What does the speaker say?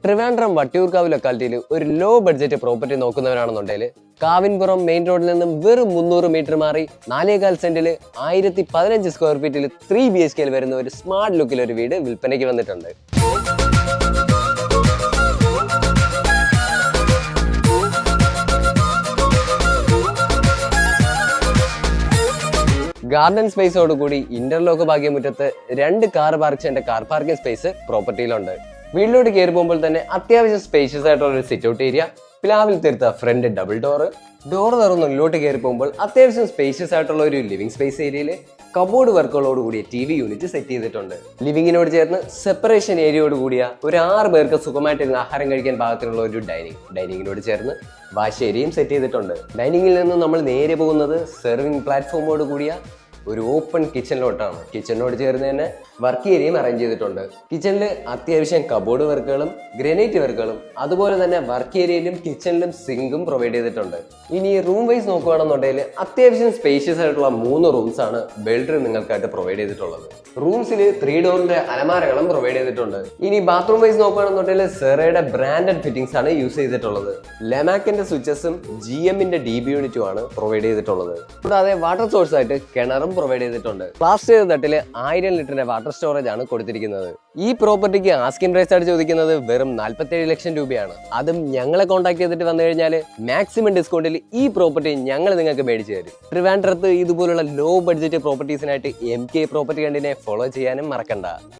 ട്രിവാൻഡ്രം വട്ടിയൂർക്കാവ് ലൊക്കാലിറ്റിയിൽ ഒരു low budget property നോക്കുന്നവരാണെന്നുണ്ടെങ്കിൽ കാവിൻപുറം മെയിൻ റോഡിൽ നിന്നും വെറും 300 മീറ്റർ മാറി 4.25 സെന്റിൽ 1015 സ്ക്വയർ ഫീറ്റിൽ 3 BHK വരുന്ന ഒരു സ്മാർട്ട് ലുക്കിൽ ഒരു വീട് വിൽപ്പനയ്ക്ക് വന്നിട്ടുണ്ട്. ഗാർഡൻ സ്പേസോടുകൂടി ഇന്റർലോക്ക് ഭാഗ്യമുറ്റത്ത് 2 കാർ പാർക്ക് ചെയ്യേണ്ട കാർ പാർക്കിംഗ് സ്പേസ് പ്രോപ്പർട്ടിയിലുണ്ട്. വീട്ടിലോട്ട് കയറി പോകുമ്പോൾ തന്നെ അത്യാവശ്യം സ്പേഷ്യസ് ആയിട്ടുള്ള ഒരു സിറ്റ് ഔട്ട് ഏരിയ, പ്ലാവിൽ തീർത്ത ഫ്രണ്ട് ഡബിൾ ഡോർ തുറന്ന് ഉള്ളിലോട്ട് കയറി പോകുമ്പോൾ അത്യാവശ്യം സ്പേഷ്യസ് ആയിട്ടുള്ള ഒരു ലിവിംഗ് സ്പേസ് ഏരിയയിൽ കബോർഡ് വർക്കുകളോട് കൂടിയ TV യൂണിറ്റ് സെറ്റ് ചെയ്തിട്ടുണ്ട്. ലിവിങ്ങിനോട് ചേർന്ന് സെപ്പറേഷൻ ഏരിയയോട് കൂടിയ ഒരു 6 പേർക്ക് സുഖമായിട്ടിരുന്ന് ആഹാരം കഴിക്കാൻ പാകത്തിനുള്ള ഒരു ഡൈനിങ്ങിനോട് ചേർന്ന് വാഷ് ഏരിയയും സെറ്റ് ചെയ്തിട്ടുണ്ട്. ഡൈനിങ്ങിൽ നിന്ന് നമ്മൾ നേരെ പോകുന്നത് സെർവിംഗ് പ്ലാറ്റ്ഫോമോട് കൂടിയ ഒരു ഓപ്പൺ കിച്ചണിലോട്ടാണ്. കിച്ചണിനോട് ചേർന്ന് തന്നെ വർക്ക് ഏരിയയും അറേഞ്ച് ചെയ്തിട്ടുണ്ട്. കിച്ചണിൽ അത്യാവശ്യം കബോർഡ് വർക്കുകളും ഗ്രാനൈറ്റ് വർക്കുകളും അതുപോലെ തന്നെ വർക്ക് ഏരിയയിലും കിച്ചണിലും സിങ്കും പ്രൊവൈഡ് ചെയ്തിട്ടുണ്ട്. ഇനി റൂം വൈസ് നോക്കുകയാണെന്നുണ്ടെങ്കിൽ അത്യാവശ്യം സ്പേഷ്യസ് ആയിട്ടുള്ള 3 റൂംസ് ആണ് ബെഡ്റൂം നിങ്ങൾക്കായിട്ട് പ്രൊവൈഡ് ചെയ്തിട്ടുള്ളത്. റൂംസിൽ 3 ഡോറിന്റെ അലമാരകളും പ്രൊവൈഡ് ചെയ്തിട്ടുണ്ട്. ഇനി ബാത്റൂം വൈസ് നോക്കുകയാണെന്നുണ്ടെങ്കിൽ സെറയുടെ ബ്രാൻഡഡ് ഫിറ്റിംഗ്സ് ആണ് യൂസ് ചെയ്തിട്ടുള്ളത്. ലെമാക്കിന്റെ സ്വിച്ചസും GMന്റെ DB യൂണിറ്റും ആണ് പ്രൊവൈഡ് ചെയ്തിട്ടുള്ളത്. കൂടാതെ വാട്ടർ സോഴ്സ് ആയിട്ട് കിണറും പ്രൊവൈഡ് ചെയ്തിട്ടുണ്ട്. ക്ലാസ് ചെയ്ത തട്ടിൽ 1000 ലിറ്ററിന്റെ വാട്ടർ സ്റ്റോറേജ് ആണ് കൊടുത്തിരിക്കുന്നത്. ഈ പ്രോപ്പർട്ടിക്ക് ആസ്കിംഗ് പ്രൈസ് ആയിട്ട് ചോദിക്കുന്നത് വെറും 47 ലക്ഷം രൂപയാണ്. അതും ഞങ്ങളെ കോൺടാക്ട് ചെയ്തിട്ട് വന്നു കഴിഞ്ഞാൽ മാക്സിമം ഡിസ്കൗണ്ടിൽ ഈ പ്രോപ്പർട്ടി ഞങ്ങൾ നിങ്ങൾക്ക് മേടിച്ചു തരും. ട്രിവാൻഡ്രത്ത് ഇതുപോലുള്ള ലോ ബഡ്ജറ്റ് പ്രോപ്പർട്ടീസിനായിട്ട് MK പ്രോപ്പർട്ടി കണ്ടിനെ ഫോളോ ചെയ്യാനും മറക്കണ്ട.